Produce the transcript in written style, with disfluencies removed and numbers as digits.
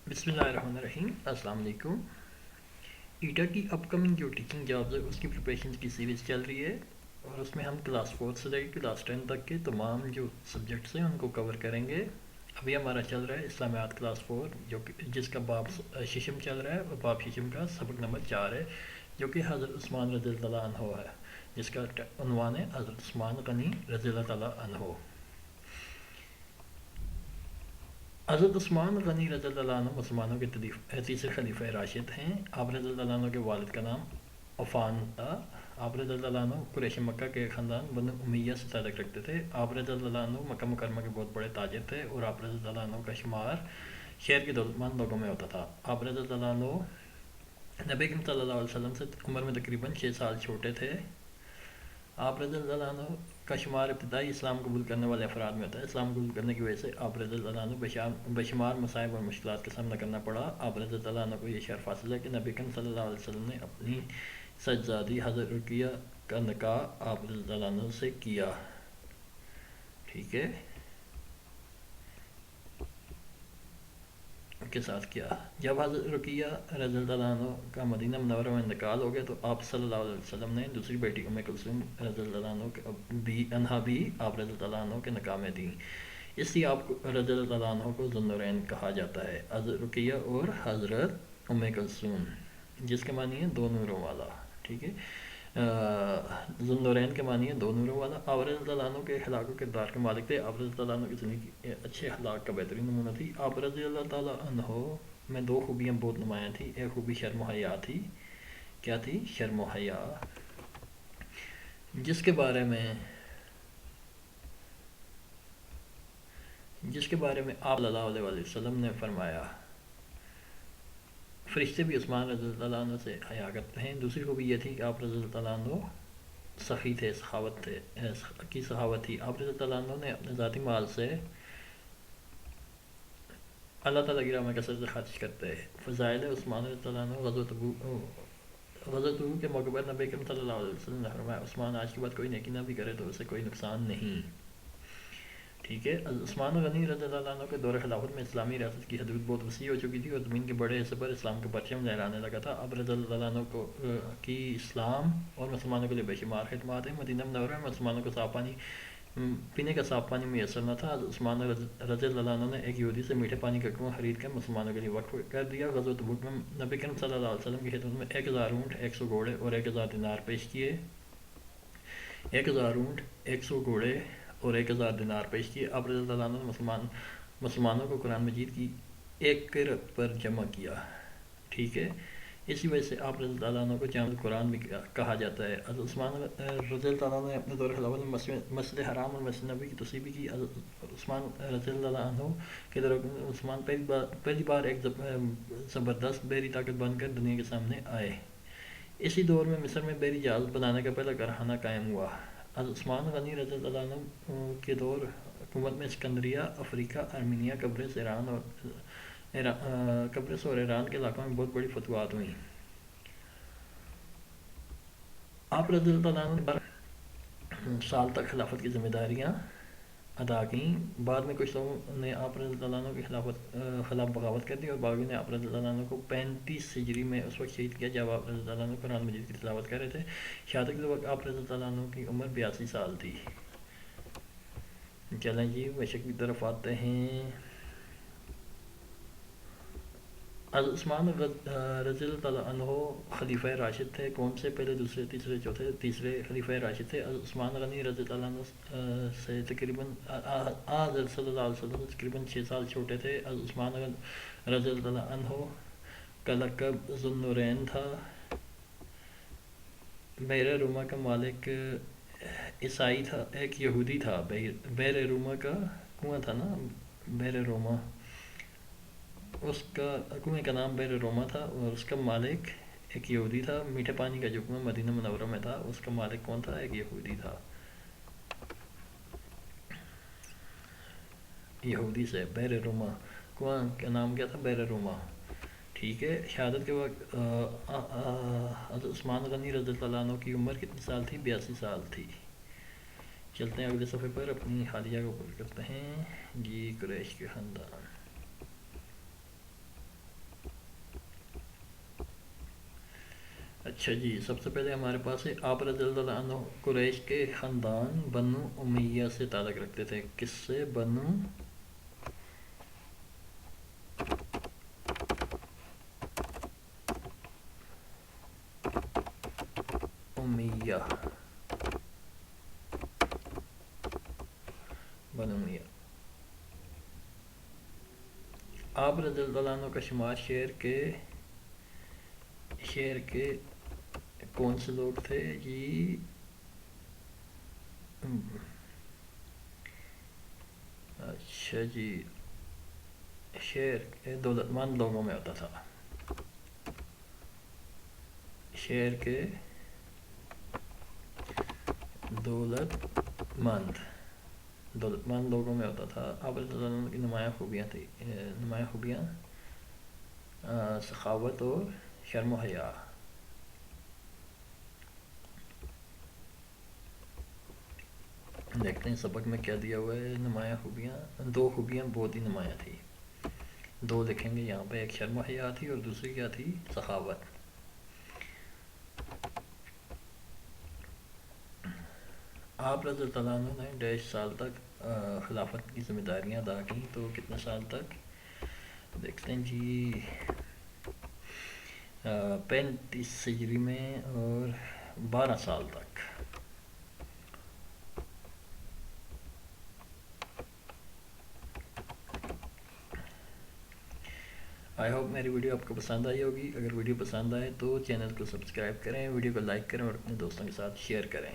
بسم اللہ الرحمن الرحیم، السلام علیکم۔ ایٹا کی اپ کمنگ جو ٹیچنگ جابز ہے اس کی پریپریشن کی سیریز چل رہی ہے، اور اس میں ہم کلاس 4 سے لے کے کلاس 10 تک کے تمام جو سبجیکٹس ہیں ان کو کور کریں گے۔ ابھی ہمارا چل رہا ہے اسلامیات کلاس 4، جس کا باب ششم چل رہا ہے، اور باب ششم کا سبق نمبر 4 ہے، جو کہ حضرت عثمان رضی اللہ عنہ ہے، جس کا عنوان ہے حضرت عثمان غنی رضی اللہ تعالیٰ عنہ۔ حضرت عثمان غنی رضی اللہ عنہ مسلمانوں کے تیسرے خلیفہ راشد ہیں۔ آپ رضی اللہ عنہ کے والد کا نام عفان تھا۔ آپ رضی اللہ عنہ قریش مکہ کے خاندان بنو امیہ سے تعلق رکھتے تھے۔ آپ رضی اللہ عنہ مکہ مکرمہ کے بہت بڑے تاجر تھے، اور آپ رضی اللہ عنہ کا شمار شہر کے دولت مند لوگوں میں ہوتا تھا۔ آپ رضی اللہ عنہ نبی کریم صلی اللہ علیہ وسلم سے عمر میں تقریباً 6 سال چھوٹے تھے۔ آپ رضی اللہ عنہ کا شمار ابتدائی اسلام قبول کرنے والے افراد میں ہوتا ہے۔ اسلام قبول کرنے کی وجہ سے آپ رضی اللہ عنہ بشمار مصائب اور مشکلات کا سامنا کرنا پڑا۔ آپ رضی اللہ عنہ کو یہ شرف حاصل ہے کہ نبی کریم صلی اللہ علیہ وسلم نے اپنی سجزادی حضرت رقیہ کا نکاح آپ رضی اللہ عنہ سے کیا۔ ٹھیک ہے، کے ساتھ کیا۔ جب حضرت رقیہ رضی اللہ عنہ کا مدینہ منورہ میں انتقال ہو گیا تو آپ صلی اللہ علیہ وسلم نے دوسری بیٹی کلثوم رضی اللہ عنہ بھی آپ رضی اللہ عنہ کے نکاح میں دیں۔ اس لیے آپ رضی اللہ عنہ کو ذو النورین کہا جاتا ہے، حضرت رقیہ اور حضرت کلثوم، جس کے معنی ہے دو نوروں والا۔ ٹھیک ہے، ذو النورین کے معنی ہے دو نوروں والا۔ آپ رضی اللہ عنہ کے اخلاق و کردار کے مالک تھے۔ آپ رضی اللہ عنہ کی زندگی اچھے اخلاق کا بہترین نمونہ تھی۔ آپ رضی اللہ تعالیٰ عنہ میں دو خوبیاں بہت نمایاں تھیں۔ ایک خوبی شرم و حیا تھی۔ کیا تھی؟ شرم و حیا، جس کے بارے میں آپ صلی اللہ علیہ وسلم نے فرمایا فرشتے بھی عثمان رضی اللہ عنہ سے حیا کرتے ہیں۔ دوسری خوبی یہ تھی کہ آپ رضی اللہ عنہ سخی تھے، سخاوت تھی۔ آپ رضی اللہ عنہ نے اپنے ذاتی مال سے اللہ تعالیٰ کی راہ میں کثرت سے خرچ کرتے ہیں۔ فضائل عثمان رضی اللہ عنہ، غزوہ تبوک کے موقع پر نبی کریم صلی اللہ علیہ وسلم نے فرمایا عثمان آج کے بعد کوئی نیکی نہ بھی کرے تو اسے کوئی نقصان نہیں۔ ٹھیک ہے، عثمان غنی رضی اللہ عنہ کے دور خلافت میں اسلامی ریاست کی حدود بہت وسیع ہو چکی تھی، اور زمین کے بڑے حصے پر اسلام کا پرچم لہرانے لگا تھا۔ اب رضی اللہ عنہ کی اسلام اور مسلمانوں کے لیے بے شمار خدمات ہیں۔ مدینہ منورہ میں مسلمانوں کو پینے کا صاف پانی میسر نہ تھا۔ عثمان رضی اللہ عنہ نے ایک یہودی سے میٹھے پانی کا کنواں خرید کر مسلمانوں کے لیے وقف کر دیا۔ غزوہ تبوک میں نبی کریم صلی اللہ علیہ وسلم کی خدمت میں 1000 اونٹ، 100 گھوڑے اور 1000 دینار پیش کیے۔ 1000 اونٹ، 100 گھوڑے اور 1000 دینار پیش کیے۔ آپ رضی اللہ عنہ نے مسلمانوں کو قرآن مجید کی ایک قرأت پر جمع کیا۔ ٹھیک ہے، اسی وجہ سے آپ رضی اللہ عنہ کو جامع القرآن بھی کہا جاتا ہے۔ حضرت عثمان رضی اللہ عنہ نے اپنے دور خلافت میں مسجد حرام اور مسجد نبوی کی توسیع بھی کی۔ حضرت عثمان رضی اللہ عنہ کے دور عثمان پہلی بار ایک زبردست بحری طاقت بن کر دنیا کے سامنے آئے۔ اسی دور میں مصر میں بحری جہاز بنانے کا پہلا کارخانہ قائم ہوا۔ حضرت عثمان غنی رضی اللہ عنہ کے دور حکومت میں اسکندریہ، افریقہ، آرمینیا، قبرص اور ایران کے علاقوں میں بہت بڑی فتوحات ہوئیں۔ آپ رضی اللہ عنہ نے 12 سال تک خلافت کی ذمہ داریاں ادا کیں۔ بعد میں کچھ لوگوں نے آپ رضی اللہ عنہ کے خلاف بغاوت کر دی، اور باغیوں نے آپ رضی اللہ عنہ کو 35 ہجری میں اس وقت شہید کیا جب آپ رضی اللہ عنہ قرآن مجید کی تلاوت کر رہے تھے۔ شہادت کے وقت آپ رضی اللہ عنہ کی عمر 82 سال تھی۔ چلیں جی مشق کی طرف آتے ہیں۔ حضرت عثمان رضی اللہ عنہ خلیفہ راشد تھے۔ کون سے؟ پہلے، دوسرے، تیسرے، چوتھے؟ تیسرے خلیفہ راشد تھے۔ حضرت عثمان غنی رضی اللہ عنہ سے تقریباً حضرت صلی اللہ علیہ وسلم سے تقریباً 6 سال چھوٹے تھے۔ حضرت عثمان رضی اللہ عنہ کا لقب ذو النورین تھا۔ بحر روما کا مالک عیسائی تھا، ایک یہودی تھا۔ بحر روما کا کنواں تھا نا، بحر روما، اس کا کنویں کا نام بحر روما تھا، اور اس کا مالک ایک یہودی تھا۔ میٹھے پانی کا جو کنواں مدینہ منورہ میں تھا، اس کا مالک کون تھا؟ ایک یہودی تھا۔ یہودی سے بحر روما، کنواں کا نام کیا تھا؟ بحر روما۔ ٹھیک ہے، شہادت کے وقت حضرت عثمان غنی رضی اللہ عنہ کی عمر کتنی سال تھی؟ 82 سال تھی۔ چلتے ہیں اگلے صفحے پر، اپنی حالیہ کو پڑھ کرتے ہیں۔ جی، قریش کے خاندان۔ اچھا جی، سب سے پہلے ہمارے پاس ہے آپ رضی اللہ عنہ قریش کے خاندان بنو امیہ سے تعلق رکھتے تھے. کس سے؟ بنو امیہ. بنو امیہ. آپ رضی اللہ عنہ کا شمار شہر کے کون سے لوگ تھے جی؟ اچھا جی، شہر کے دولت مند لوگوں میں ہوتا تھا. شہر کے دولت مند لوگوں میں ہوتا تھا. آپ رضی اللہ عنہ کی نمایاں خوبیاں سخاوت اور شرم و حیا. دیکھتے ہیں سبق میں کیا دیا ہوا ہے. نمایاں خوبیاں، دو خوبیاں بہت ہی نمایاں تھی. دو لکھیں گے یہاں پہ، ایک شرم و حیا تھی اور دوسری کیا تھی؟ سخاوت. آپ رضی اللہ عنہ نے 1.5 سال تک خلافت کی ذمہ داریاں ادا کی. تو کتنے سال تک؟ دیکھتے ہیں جی، 35 ہجری میں اور 12 سال تک. آئی ہوپ میری ویڈیو آپ کو پسند آئی ہوگی. اگر ویڈیو پسند آئے تو چینل کو سبسکرائب کریں، ویڈیو کو لائک کریں اور اپنے دوستوں کے ساتھ شیئر کریں.